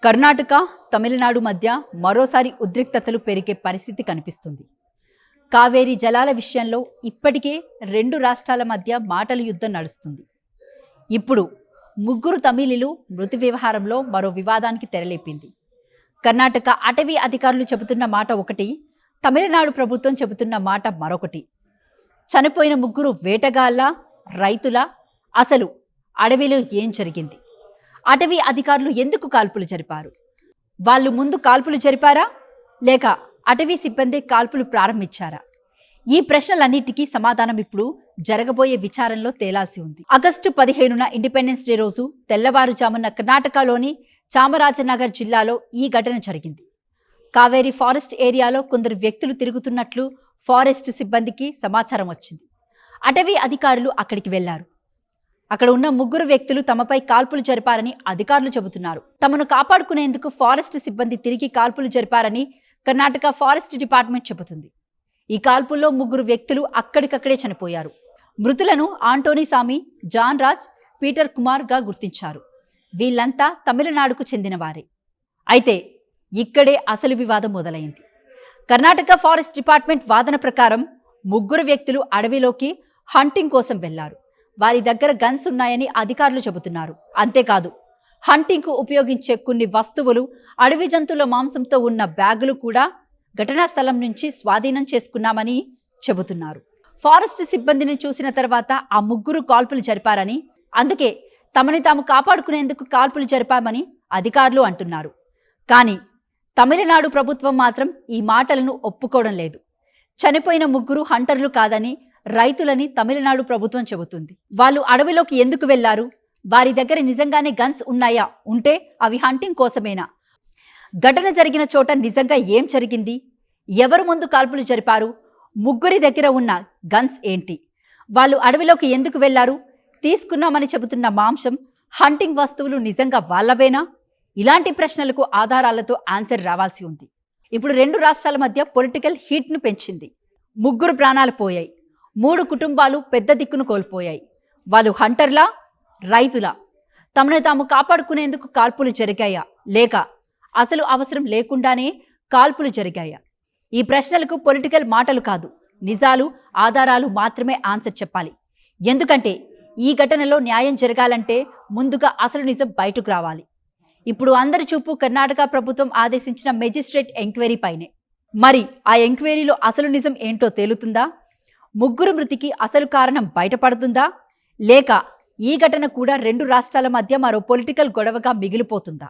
కర్ణాటక, తమిళనాడు మధ్య మరోసారి ఉద్రిక్తతలు పెరిగే పరిస్థితి కనిపిస్తుంది. కావేరీ జలాల విషయంలో ఇప్పటికే రెండు రాష్ట్రాల మధ్య మాటల యుద్ధం నడుస్తుంది. ఇప్పుడు ముగ్గురు తమిళులు మృతి వ్యవహారంలో మరో వివాదానికి తెరలేపింది. కర్ణాటక అటవీ అధికారులు చెబుతున్న మాట ఒకటి, తమిళనాడు ప్రభుత్వం చెబుతున్న మాట మరొకటి. చనిపోయిన ముగ్గురు వేటగాళ్ళ, రైతుల, అసలు అడవిలో ఏం జరిగింది? అటవీ అధికారులు ఎందుకు కాల్పులు జరిపారు? వాళ్ళు ముందు కాల్పులు జరిపారా లేక అటవీ సిబ్బంది కాల్పులు ప్రారంభించారా? ఈ ప్రశ్నలన్నిటికీ సమాధానం ఇప్పుడు జరగబోయే విచారణలో తేలాల్సి ఉంది. ఆగస్టు 15న ఇండిపెండెన్స్ డే రోజు తెల్లవారుజామున కర్ణాటకలోని చామరాజనగర్ జిల్లాలో ఈ ఘటన జరిగింది. కావేరీ ఫారెస్ట్ ఏరియాలో కొందరు వ్యక్తులు తిరుగుతున్నట్లు ఫారెస్ట్ సిబ్బందికి సమాచారం వచ్చింది. అటవీ అధికారులు అక్కడికి వెళ్లారు. అక్కడ ఉన్న ముగ్గురు వ్యక్తులు తమపై కాల్పులు జరిపారని అధికారులు చెబుతున్నారు. తమను కాపాడుకునేందుకు ఫారెస్ట్ సిబ్బంది తిరిగి కాల్పులు జరిపారని కర్ణాటక ఫారెస్ట్ డిపార్ట్మెంట్ చెబుతుంది. ఈ కాల్పుల్లో ముగ్గురు వ్యక్తులు అక్కడికక్కడే చనిపోయారు. మృతులను ఆంటోనీ సామి, జాన్ రాజ్, పీటర్ కుమార్గా గుర్తించారు. వీళ్ళంతా తమిళనాడుకు చెందినవారే. అయితే ఇక్కడే అసలు వివాదం మొదలైంది. కర్ణాటక ఫారెస్ట్ డిపార్ట్మెంట్ వాదన ప్రకారం ముగ్గురు వ్యక్తులు అడవిలోకి హంటింగ్ కోసం వెళ్లారు. వారి దగ్గర గన్స్ ఉన్నాయని అధికారులు చెబుతున్నారు. అంతేకాదు, హంటింగ్కు ఉపయోగించే కొన్ని వస్తువులు, అడవి జంతువుల మాంసంతో ఉన్న బ్యాగులు కూడా ఘటనా స్థలం నుంచి స్వాధీనం చేసుకున్నామని చెబుతున్నారు. ఫారెస్ట్ సిబ్బందిని చూసిన తర్వాత ఆ ముగ్గురు కాల్పులు జరిపారని, అందుకే తమని తాము కాపాడుకునేందుకు కాల్పులు జరిపామని అధికారులు అంటున్నారు. కానీ తమిళనాడు ప్రభుత్వం మాత్రం ఈ మాటలను ఒప్పుకోవడం లేదు. చనిపోయిన ముగ్గురు హంటర్లు కాదని, రైతులని తమిళనాడు ప్రభుత్వం చెబుతుంది. వాళ్ళు అడవిలోకి ఎందుకు వెళ్లారు? వారి దగ్గర నిజంగానే గన్స్ ఉన్నాయా? ఉంటే అవి హంటింగ్ కోసమేనా? ఘటన జరిగిన చోట నిజంగా ఏం జరిగింది? ఎవరు ముందు కాల్పులు జరిపారు? ముగ్గురి దగ్గర ఉన్న గన్స్ ఏంటి? వాళ్ళు అడవిలోకి ఎందుకు వెళ్లారు? తీసుకున్నామని చెబుతున్న మాంసం, హంటింగ్ వస్తువులు నిజంగా వాళ్ళవేనా? ఇలాంటి ప్రశ్నలకు ఆధారాలతో ఆన్సర్ రావాల్సి ఉంది. ఇప్పుడు రెండు రాష్ట్రాల మధ్య పొలిటికల్ హీట్ను పెంచింది. ముగ్గురు ప్రాణాలు పోయాయి. 3 కుటుంబాలు పెద్ద దిక్కును కోల్పోయాయి. వాళ్ళు హంటర్లా, రైతులా? తమను తాము కాపాడుకునేందుకు కాల్పులు జరిగాయా లేక అసలు అవసరం లేకుండానే కాల్పులు జరిగాయా? ఈ ప్రశ్నలకు పొలిటికల్ మాటలు కాదు, నిజాలు, ఆధారాలు మాత్రమే ఆన్సర్ చెప్పాలి. ఎందుకంటే ఈ ఘటనలో న్యాయం జరగాలంటే ముందుగా అసలు నిజం బయటకు రావాలి. ఇప్పుడు అందరి చూపు కర్ణాటక ప్రభుత్వం ఆదేశించిన మెజిస్ట్రేట్ ఎంక్వైరీ పైనే. మరి ఆ ఎంక్వైరీలో అసలు నిజం ఏంటో తేలుతుందా? ముగ్గురు మృతికి అసలు కారణం బయటపడుతుందా? లేక ఈ ఘటన కూడా రెండు రాష్ట్రాల మధ్య మరో పొలిటికల్ గొడవగా మిగిలిపోతుందా?